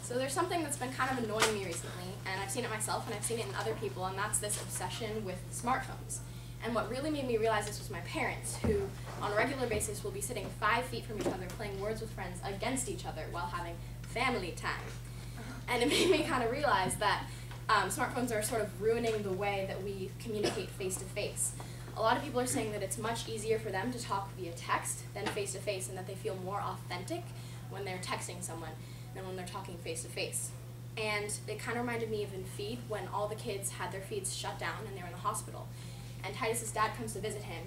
So there's something that's been kind of annoying me recently, and I've seen it myself and I've seen it in other people, and that's this obsession with smartphones. And what really made me realize this was my parents, who on a regular basis will be sitting 5 feet from each other playing Words with Friends against each other while having family time. And it made me kind of realize that smartphones are sort of ruining the way that we communicate face-to-face. A lot of people are saying that it's much easier for them to talk via text than face-to-face, and that they feel more authentic when they're texting someone than when they're talking face-to-face. And it kind of reminded me of in Feed when all the kids had their feeds shut down and they were in the hospital. And Titus's dad comes to visit him,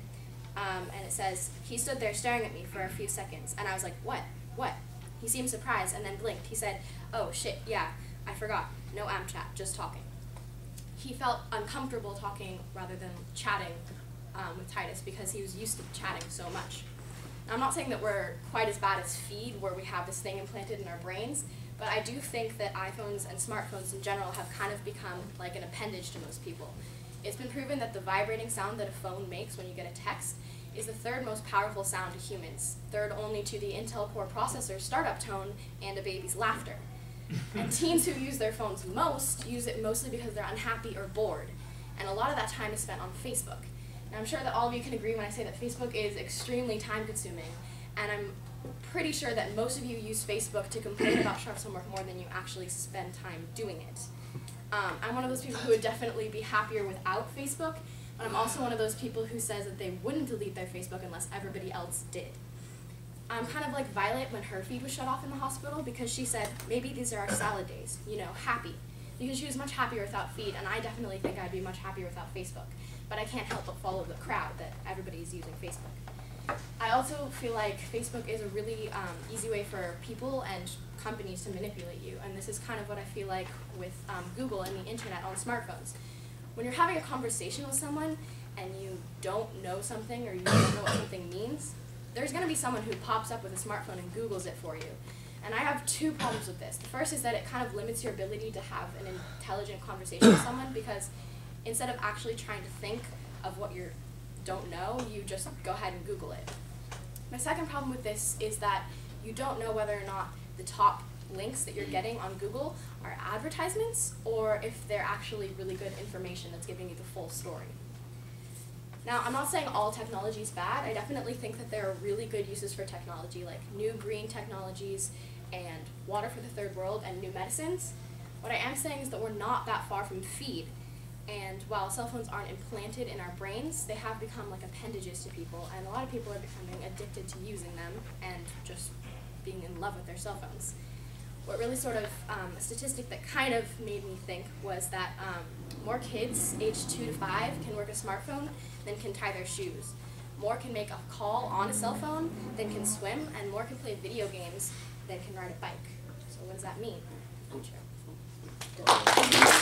and it says, he stood there staring at me for a few seconds, and I was like, what? What? He seemed surprised and then blinked. He said, oh shit, yeah, I forgot. No AmChat, just talking. He felt uncomfortable talking rather than chatting with Titus because he was used to chatting so much. Now, I'm not saying that we're quite as bad as Feed, where we have this thing implanted in our brains, but I do think that iPhones and smartphones in general have kind of become like an appendage to most people. It's been proven that the vibrating sound that a phone makes when you get a text is the third most powerful sound to humans, third only to the Intel Core processor's startup tone and a baby's laughter. And teens who use their phones most use it mostly because they're unhappy or bored, and a lot of that time is spent on Facebook. And I'm sure that all of you can agree when I say that Facebook is extremely time-consuming, and I'm pretty sure that most of you use Facebook to complain about sharp homework more than you actually spend time doing it. I'm one of those people who would definitely be happier without Facebook, but I'm also one of those people who says that they wouldn't delete their Facebook unless everybody else did. I'm kind of like Violet when her feed was shut off in the hospital, because she said, maybe these are our salad days, you know, happy. Because she was much happier without Feed, and I definitely think I'd be much happier without Facebook. But I can't help but follow the crowd that everybody's using Facebook. I also feel like Facebook is a really easy way for people and companies to manipulate you, and this is kind of what I feel like with Google and the internet on smartphones. When you're having a conversation with someone and you don't know something or you don't know what something means, there's going to be someone who pops up with a smartphone and Googles it for you. And I have 2 problems with this. The first is that it kind of limits your ability to have an intelligent conversation with someone, because instead of actually trying to think of what you don't know, you just go ahead and Google it. My second problem with this is that you don't know whether or not the top links that you're getting on Google are advertisements or if they're actually really good information that's giving you the full story. Now, I'm not saying all technology is bad. I definitely think that there are really good uses for technology, like new green technologies and water for the third world and new medicines. What I am saying is that we're not that far from Feed. And while cell phones aren't implanted in our brains, they have become like appendages to people, and a lot of people are becoming addicted to using them and just being in love with their cell phones. What really sort of, a statistic that kind of made me think was that more kids aged 2 to 5 can work a smartphone than can tie their shoes. More can make a call on a cell phone than can swim, and more can play video games than can ride a bike. So what does that mean? Future.